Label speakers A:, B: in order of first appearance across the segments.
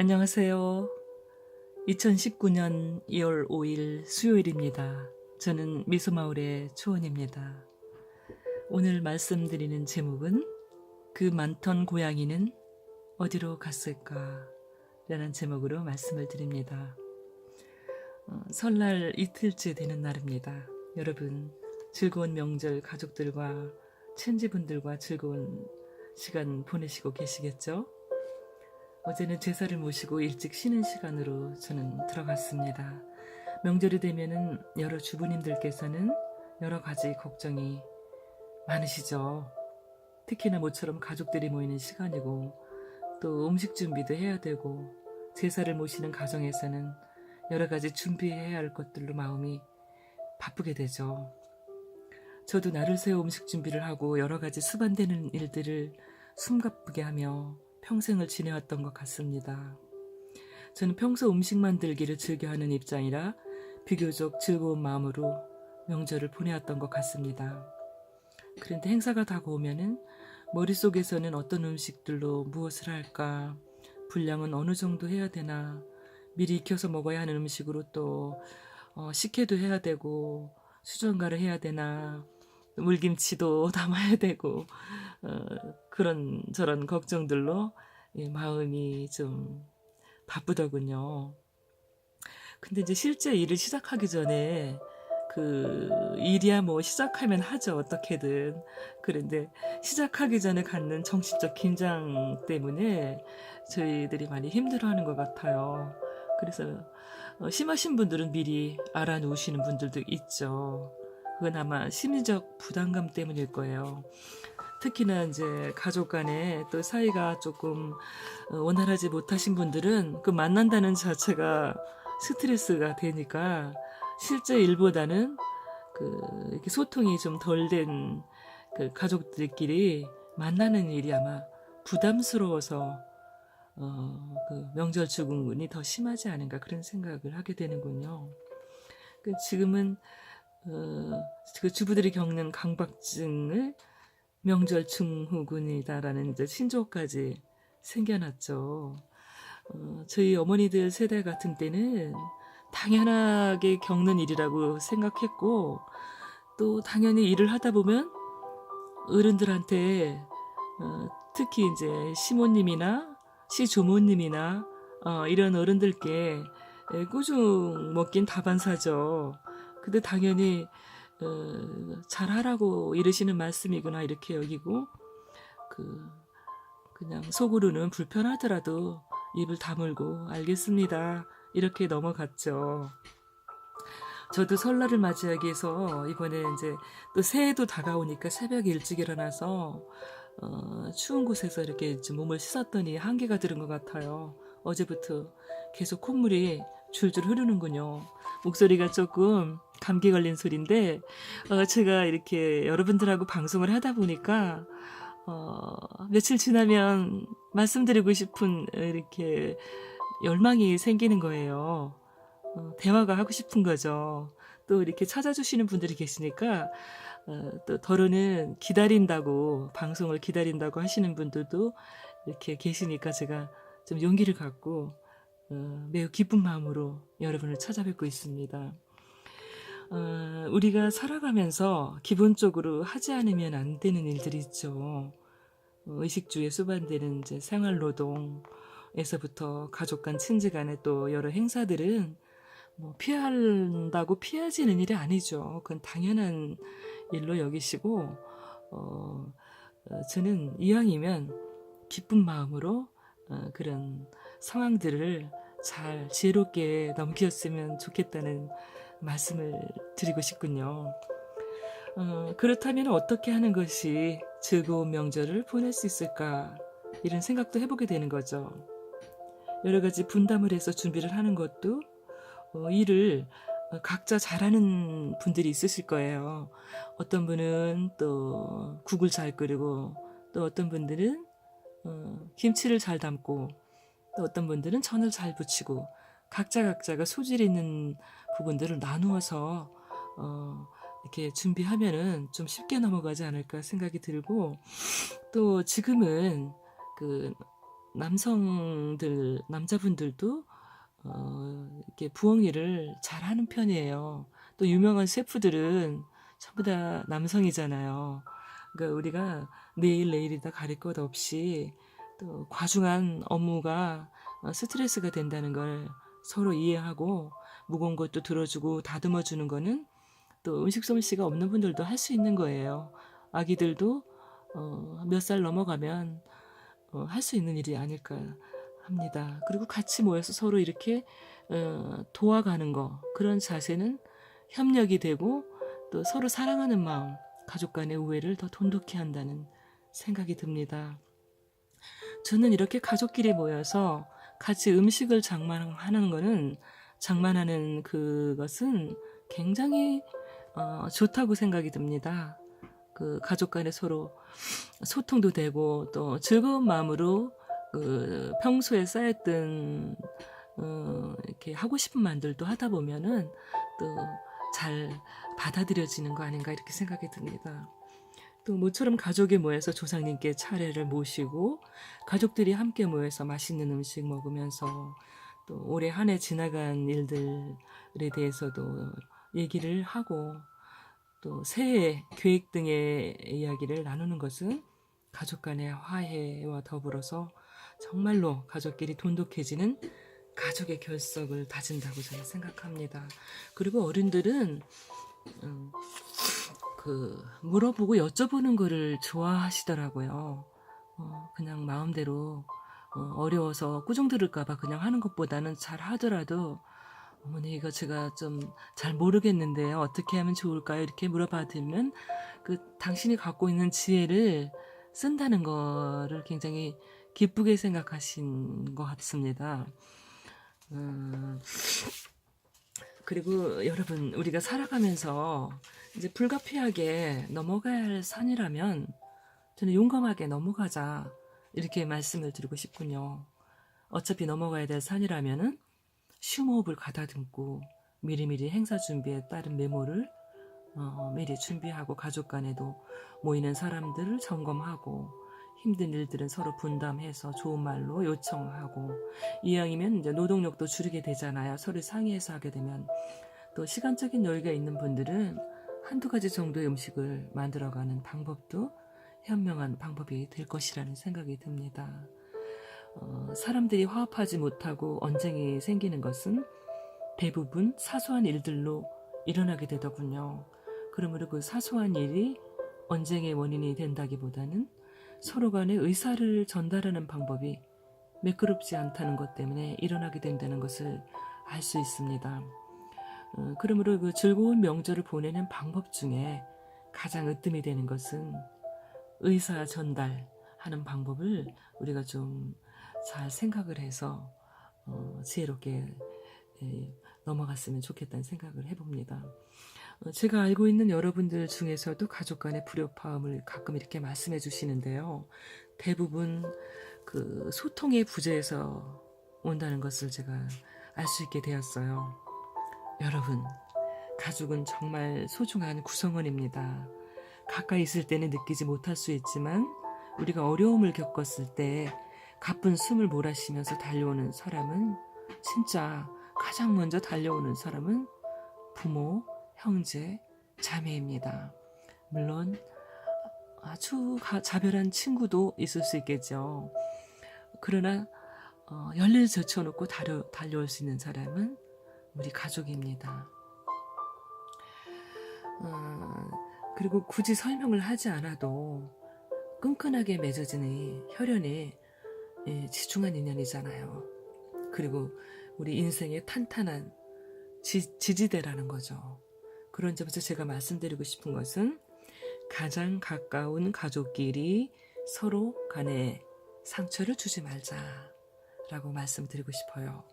A: 안녕하세요. 2019년 2월 5일 수요일입니다. 저는 미소마을의 초원입니다. 오늘 말씀드리는 제목은 그 많던 고양이는 어디로 갔을까? 라는 제목으로 말씀을 드립니다. 설날 이틀째 되는 날입니다. 여러분 즐거운 명절 가족들과 친지분들과 즐거운 시간 보내시고 계시겠죠? 어제는 제사를 모시고 일찍 쉬는 시간으로 저는 들어갔습니다. 명절이 되면은 여러 주부님들께서는 여러 가지 걱정이 많으시죠. 특히나 모처럼 가족들이 모이는 시간이고 또 음식 준비도 해야 되고 제사를 모시는 가정에서는 여러 가지 준비해야 할 것들로 마음이 바쁘게 되죠. 저도 날을 새워 음식 준비를 하고 여러 가지 수반되는 일들을 숨가쁘게 하며 평생을 지내왔던 것 같습니다. 저는 평소 음식 만들기를 즐겨하는 입장이라 비교적 즐거운 마음으로 명절을 보내왔던 것 같습니다. 그런데 행사가 다가오면은 머릿속에서는 어떤 음식들로 무엇을 할까, 분량은 어느 정도 해야 되나, 미리 익혀서 먹어야 하는 음식으로 또 식혜도 해야 되고 수정가를 해야 되나, 물김치도 담아야 되고 그런 저런 걱정들로 마음이 좀 바쁘더군요. 근데 이제 실제 일을 시작하기 전에 그 일이야 뭐 시작하면 하죠, 어떻게든. 그런데 시작하기 전에 갖는 정신적 긴장 때문에 저희들이 많이 힘들어하는 것 같아요. 그래서 심하신 분들은 미리 알아놓으시는 분들도 있죠. 그건 아마 심리적 부담감 때문일 거예요. 특히나 이제 가족 간에 또 사이가 조금 원활하지 못하신 분들은 그 만난다는 자체가 스트레스가 되니까 실제 일보다는 이렇게 소통이 좀 덜 된 그 가족들끼리 만나는 일이 아마 부담스러워서 그 명절 증후군이 더 심하지 않은가 그런 생각을 하게 되는군요. 지금은 그 주부들이 겪는 강박증을 명절 증후군이다라는 이제 신조어까지 생겨났죠. 저희 어머니들 세대 같은 때는 당연하게 겪는 일이라고 생각했고 또 당연히 일을 하다 보면 어른들한테 특히 이제 시모님이나 시조모님이나 이런 어른들께 꾸중 먹긴 다반사죠. 근데 당연히 잘하라고 이러시는 말씀이구나 이렇게 여기고 그냥 속으로는 불편하더라도 입을 다물고 알겠습니다 이렇게 넘어갔죠. 저도 설날을 맞이하기 위해서 이번에 이제 또 새해도 다가오니까 새벽에 일찍 일어나서 추운 곳에서 이렇게 몸을 씻었더니 한기가 들은 것 같아요. 어제부터 계속 콧물이 줄줄 흐르는군요. 목소리가 조금 감기 걸린 소리인데 제가 이렇게 여러분들하고 방송을 하다 보니까 며칠 지나면 말씀드리고 싶은 이렇게 열망이 생기는 거예요. 대화가 하고 싶은 거죠. 또 이렇게 찾아주시는 분들이 계시니까 또 더러는 기다린다고 방송을 기다린다고 하시는 분들도 이렇게 계시니까 제가 좀 용기를 갖고 매우 기쁜 마음으로 여러분을 찾아뵙고 있습니다. 우리가 살아가면서 기본적으로 하지 않으면 안 되는 일들이 있죠. 의식주에 수반되는 이제 생활노동에서부터 가족 간 친지 간의 또 여러 행사들은 뭐 피한다고 피하지는 일이 아니죠. 그건 당연한 일로 여기시고 저는 이왕이면 기쁜 마음으로 그런 상황들을 잘 지혜롭게 넘겼으면 좋겠다는 말씀을 드리고 싶군요. 그렇다면 어떻게 하는 것이 즐거운 명절을 보낼 수 있을까 이런 생각도 해보게 되는 거죠. 여러 가지 분담을 해서 준비를 하는 것도 일을 각자 잘하는 분들이 있으실 거예요. 어떤 분은 또 국을 잘 끓이고 또 어떤 분들은 김치를 잘 담고 또 어떤 분들은 전을 잘 부치고 각자가 소질 있는 부분들을 나누어서 이렇게 준비하면은 좀 쉽게 넘어가지 않을까 생각이 들고 또 지금은 남자분들도 이렇게 부엌 일을 잘하는 편이에요. 또 유명한 셰프들은 전부 다 남성이잖아요. 그러니까 우리가 내일이다 가릴 것 없이 또 과중한 업무가 스트레스가 된다는 걸 서로 이해하고 무거운 것도 들어주고 다듬어 주는 거는 또 음식 솜씨가 없는 분들도 할 수 있는 거예요. 아기들도 몇 살 넘어가면 할 수 있는 일이 아닐까 합니다. 그리고 같이 모여서 서로 이렇게 도와가는 거, 그런 자세는 협력이 되고 또 서로 사랑하는 마음, 가족 간의 우애를 더 돈독히 한다는 생각이 듭니다. 저는 이렇게 가족끼리 모여서 같이 음식을 장만하는 그것은 굉장히 좋다고 생각이 듭니다. 그 가족 간에 서로 소통도 되고 또 즐거운 마음으로 그 평소에 쌓였던 이렇게 하고 싶은 말들도 하다 보면은 또 잘 받아들여지는 거 아닌가 이렇게 생각이 듭니다. 또 모처럼 가족이 모여서 조상님께 차례를 모시고 가족들이 함께 모여서 맛있는 음식 먹으면서 또 올해 한 해 지나간 일들에 대해서도 얘기를 하고 또 새해 계획 등의 이야기를 나누는 것은 가족 간의 화해와 더불어서 정말로 가족끼리 돈독해지는 가족의 결석을 다진다고 저는 생각합니다. 그리고 어른들은 물어보고 여쭤보는 거를 좋아하시더라고요. 그냥 마음대로 어려워서 꾸중 들을까봐 그냥 하는 것보다는 잘 하더라도 어머니 이거 제가 좀 잘 모르겠는데요. 어떻게 하면 좋을까요? 이렇게 물어봐드리면 그 당신이 갖고 있는 지혜를 쓴다는 거를 굉장히 기쁘게 생각하신 것 같습니다. 그리고 여러분 우리가 살아가면서 이제 불가피하게 넘어가야 할 산이라면 저는 용감하게 넘어가자 이렇게 말씀을 드리고 싶군요. 어차피 넘어가야 될 산이라면은 쉼호흡을 가다듬고 미리미리 행사 준비에 따른 메모를 미리 준비하고 가족 간에도 모이는 사람들을 점검하고 힘든 일들은 서로 분담해서 좋은 말로 요청하고 이왕이면 이제 노동력도 줄이게 되잖아요. 서로 상의해서 하게 되면 또 시간적인 여유가 있는 분들은 한두 가지 정도의 음식을 만들어가는 방법도 현명한 방법이 될 것이라는 생각이 듭니다. 사람들이 화합하지 못하고 언쟁이 생기는 것은 대부분 사소한 일들로 일어나게 되더군요. 그러므로 그 사소한 일이 언쟁의 원인이 된다기보다는 서로 간의 의사를 전달하는 방법이 매끄럽지 않다는 것 때문에 일어나게 된다는 것을 알 수 있습니다. 그러므로 그 즐거운 명절을 보내는 방법 중에 가장 으뜸이 되는 것은 의사 전달하는 방법을 우리가 좀 잘 생각을 해서 지혜롭게 넘어갔으면 좋겠다는 생각을 해봅니다. 제가 알고 있는 여러분들 중에서도 가족 간의 불협화음을 가끔 이렇게 말씀해 주시는데요. 대부분 그 소통의 부재에서 온다는 것을 제가 알 수 있게 되었어요. 여러분, 가족은 정말 소중한 구성원입니다. 가까이 있을 때는 느끼지 못할 수 있지만 우리가 어려움을 겪었을 때 가쁜 숨을 몰아쉬면서 달려오는 사람은 진짜 가장 먼저 달려오는 사람은 부모, 형제, 자매입니다. 물론 아주 자별한 친구도 있을 수 있겠죠. 그러나 열일 젖혀놓고 달려올 수 있는 사람은 우리 가족입니다. 그리고 굳이 설명을 하지 않아도 끈끈하게 맺어지는 혈연이 지중한 인연이잖아요. 그리고 우리 인생의 탄탄한 지지대라는 거죠. 그런 점에서 제가 말씀드리고 싶은 것은 가장 가까운 가족끼리 서로 간에 상처를 주지 말자라고 말씀드리고 싶어요.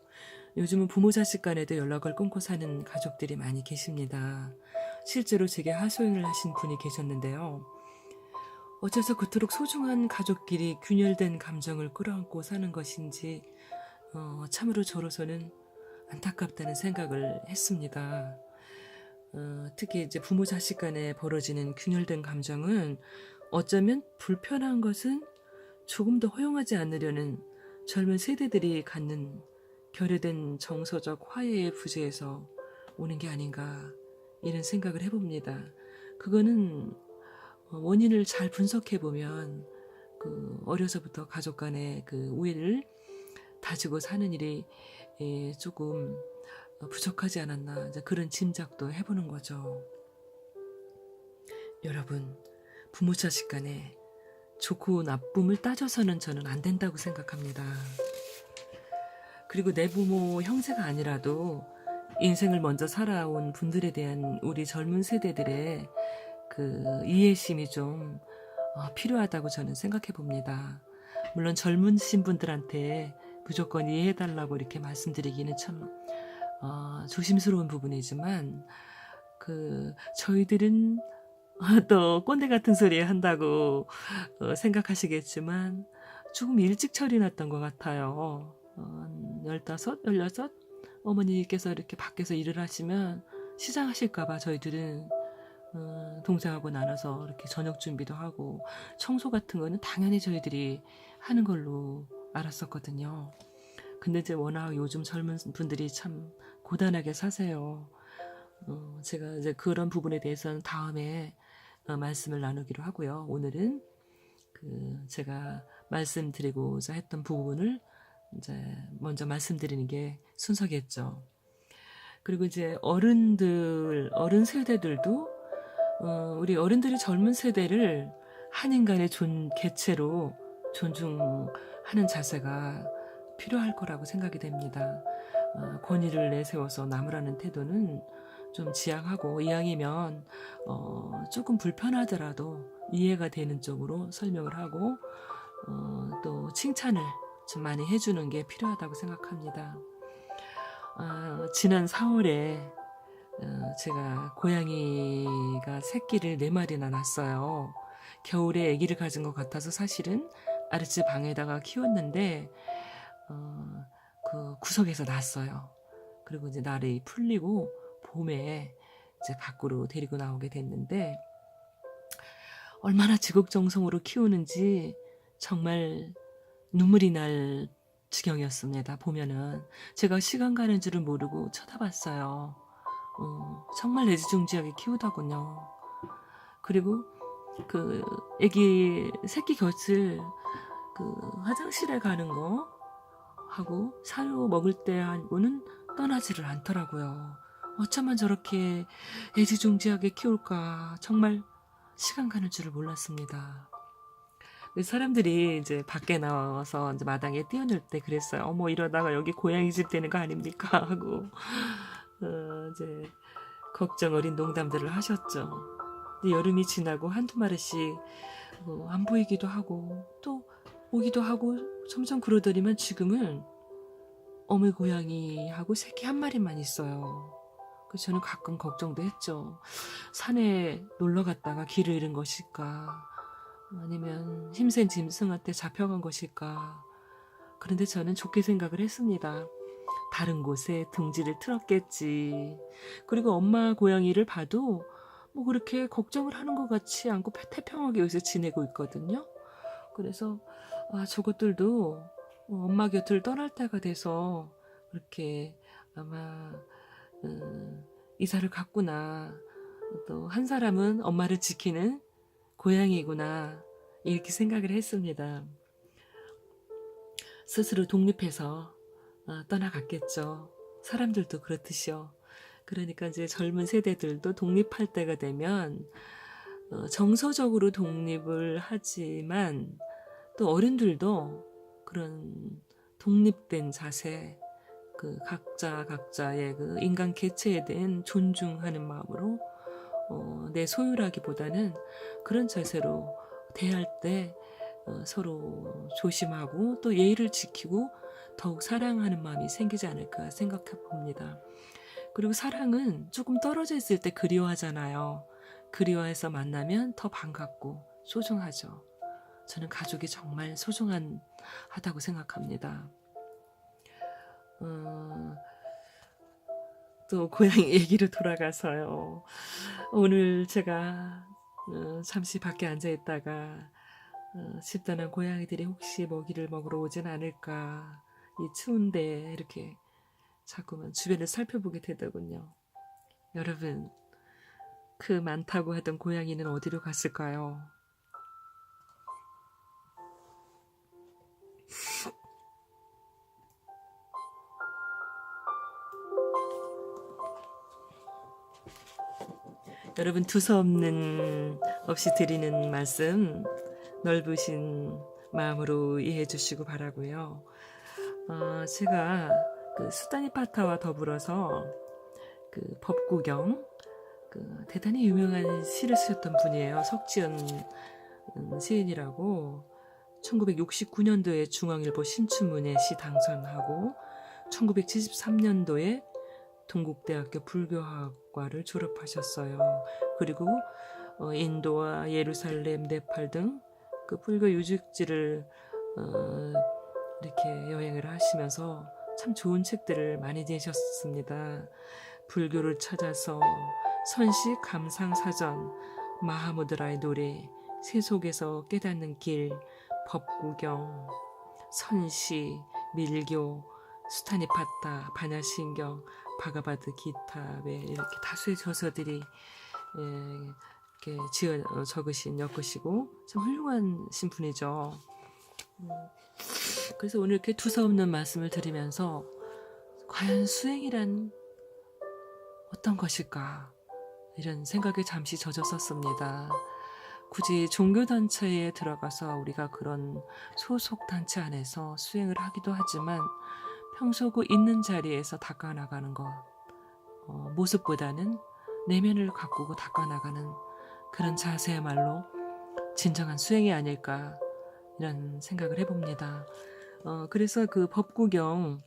A: 요즘은 부모 자식 간에도 연락을 끊고 사는 가족들이 많이 계십니다. 실제로 제게 하소연을 하신 분이 계셨는데요. 어째서 그토록 소중한 가족끼리 균열된 감정을 끌어안고 사는 것인지 참으로 저로서는 안타깝다는 생각을 했습니다. 특히 이제 부모 자식 간에 벌어지는 균열된 감정은 어쩌면 불편한 것은 조금 더 허용하지 않으려는 젊은 세대들이 갖는 결여된 정서적 화해의 부재에서 오는 게 아닌가 이런 생각을 해봅니다. 그거는 원인을 잘 분석해 보면 그 어려서부터 가족 간의 그 우애를 다지고 사는 일이 조금 부족하지 않았나 이제 그런 짐작도 해보는 거죠. 여러분, 부모 자식 간에 좋고 나쁨을 따져서는 저는 안 된다고 생각합니다. 그리고 내 부모 형제가 아니라도 인생을 먼저 살아온 분들에 대한 우리 젊은 세대들의 그 이해심이 좀 필요하다고 저는 생각해 봅니다. 물론 젊으신 분들한테 무조건 이해해달라고 이렇게 말씀드리기는 참 조심스러운 부분이지만 그 저희들은 또 꼰대 같은 소리 한다고 생각하시겠지만 조금 일찍 철이 났던 것 같아요. 15, 16 어머니께서 이렇게 밖에서 일을 하시면 시장하실까봐 저희들은 동생하고 나눠서 이렇게 저녁 준비도 하고 청소 같은 거는 당연히 저희들이 하는 걸로 알았었거든요. 근데 이제 워낙 요즘 젊은 분들이 참 고단하게 사세요. 제가 이제 그런 부분에 대해서는 다음에 말씀을 나누기로 하고요. 오늘은 그 제가 말씀드리고자 했던 부분을 이제 먼저 말씀드리는 게 순서겠죠. 그리고 이제 어른 세대들도 우리 어른들이 젊은 세대를 한 인간의 개체로 존중하는 자세가 필요할 거라고 생각이 됩니다. 권위를 내세워서 나무라는 태도는 좀 지양하고 이왕이면 조금 불편하더라도 이해가 되는 쪽으로 설명을 하고 또 칭찬을 좀 많이 해주는 게 필요하다고 생각합니다. 지난 4월에 제가 고양이가 새끼를 4마리나 낳았어요. 겨울에 아기를 가진 것 같아서 사실은 아랫집 방에다가 키웠는데 그 구석에서 낳았어요. 그리고 이제 날이 풀리고 봄에 이제 밖으로 데리고 나오게 됐는데 얼마나 지극정성으로 키우는지 정말 눈물이 날 지경이었습니다. 보면은 제가 시간 가는 줄을 모르고 쳐다봤어요. 정말 애지중지하게 키우더군요. 그리고 그 애기 새끼 곁을 그 화장실에 가는 거 하고 사료 먹을 때 하고는 떠나지를 않더라고요. 어쩌면 저렇게 애지중지하게 키울까 정말 시간 가는 줄을 몰랐습니다. 사람들이 이제 밖에 나와서 이제 마당에 뛰어놀 때 그랬어요. 어머 이러다가 여기 고양이 집 되는 거 아닙니까? 하고 이제 걱정 어린 농담들을 하셨죠. 근데 여름이 지나고 한두 마리씩 안 보이기도 하고 또 오기도 하고 점점 그러더니만 지금은 어미 고양이하고 새끼 한 마리만 있어요. 그래서 저는 가끔 걱정도 했죠. 산에 놀러 갔다가 길을 잃은 것일까? 아니면 힘센 짐승한테 잡혀간 것일까? 그런데 저는 좋게 생각을 했습니다. 다른 곳에 둥지를 틀었겠지. 그리고 엄마 고양이를 봐도 뭐 그렇게 걱정을 하는 것 같지 않고 태평하게 요새 지내고 있거든요. 그래서 저것들도 엄마 곁을 떠날 때가 돼서 그렇게 아마 이사를 갔구나. 또 한 사람은 엄마를 지키는 고양이구나 이렇게 생각을 했습니다. 스스로 독립해서 떠나갔겠죠. 사람들도 그렇듯이요. 그러니까 이제 젊은 세대들도 독립할 때가 되면 정서적으로 독립을 하지만 또 어른들도 그런 독립된 자세, 그 각자의 그 인간 개체에 대한 존중하는 마음으로 내 소유라기보다는 그런 자세로 대할 때 서로 조심하고 또 예의를 지키고 더욱 사랑하는 마음이 생기지 않을까 생각해 봅니다. 그리고 사랑은 조금 떨어져 있을 때 그리워하잖아요. 그리워해서 만나면 더 반갑고 소중하죠. 저는 가족이 정말 소중하다고 생각합니다. 또 고양이 얘기로 돌아가서요. 오늘 제가 잠시 밖에 앉아 있다가 집단한 고양이들이 혹시 먹이를 먹으러 오진 않을까, 이 추운데 이렇게 자꾸만 주변을 살펴보게 되더군요. 여러분, 그 많다고 하던 고양이는 어디로 갔을까요? 여러분, 두서없는 없이 드리는 말씀 넓으신 마음으로 이해해 주시고 바라고요. 제가 그 수다니 파타와 더불어서 그 법구경, 그 대단히 유명한 시를 쓰셨던 분이에요. 석지연 시인이라고. 1969년도에 중앙일보 신춘문예 시 당선하고 1973년도에 동국대학교 불교학과를 졸업하셨어요. 그리고 인도와 예루살렘, 네팔 등 그 불교 유적지를 이렇게 여행을 하시면서 참 좋은 책들을 많이 내셨습니다. 불교를 찾아서, 선식 감상사전, 마하무드라의 노래, 세속에서 깨닫는 길, 법구경, 선시, 밀교, 수타니파타, 반야신경, 바가바드 기타, 이렇게 다수의 저서들이 이렇게 적으신 엮으시고 참 훌륭한 신분이죠. 그래서 오늘 이렇게 두서없는 말씀을 드리면서 과연 수행이란 어떤 것일까, 이런 생각에 잠시 젖었었습니다. 굳이 종교단체에 들어가서 우리가 그런 소속단체 안에서 수행을 하기도 하지만 평소 그 있는 자리에서 닦아나가는 것, 모습보다는 내면을 가꾸고 닦아나가는 그런 자세야말로 진정한 수행이 아닐까, 이런 생각을 해봅니다. 그래서 그 법구경의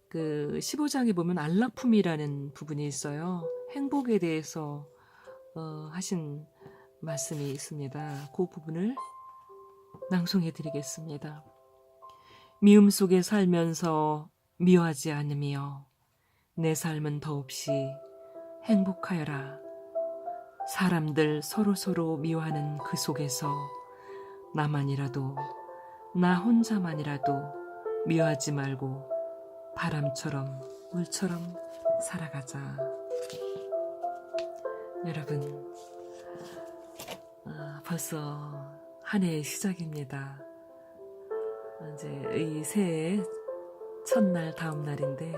A: 그 15장에 보면 안락품이라는 부분이 있어요. 행복에 대해서 하신 말씀이 있습니다. 그 부분을 낭송해 드리겠습니다. 미움 속에 살면서 미워하지 않으며 내 삶은 더없이 행복하여라. 사람들 서로서로 미워하는 그 속에서 나만이라도, 나 혼자만이라도 미워하지 말고 바람처럼 물처럼 살아가자. 여러분, 벌써 한 해의 시작입니다. 이제 이 새해 첫날 다음 날인데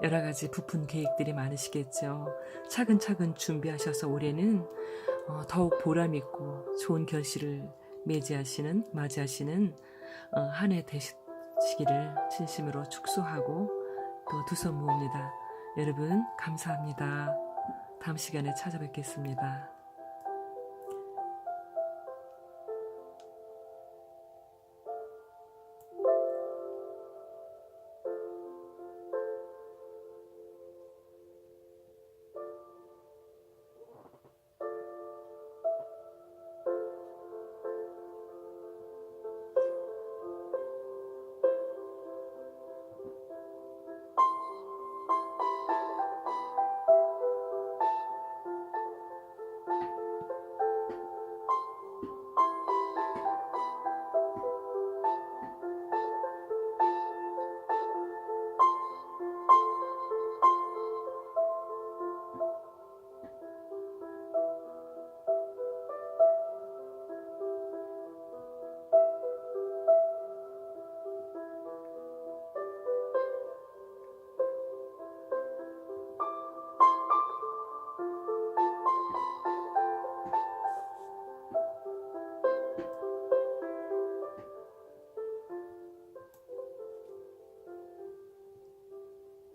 A: 여러 가지 부푼 계획들이 많으시겠죠. 차근차근 준비하셔서 올해는 더욱 보람있고 좋은 결실을 맞이하시는 한 해 되시기를 진심으로 축소하고 또 두서 모읍니다. 여러분 감사합니다. 다음 시간에 찾아뵙겠습니다.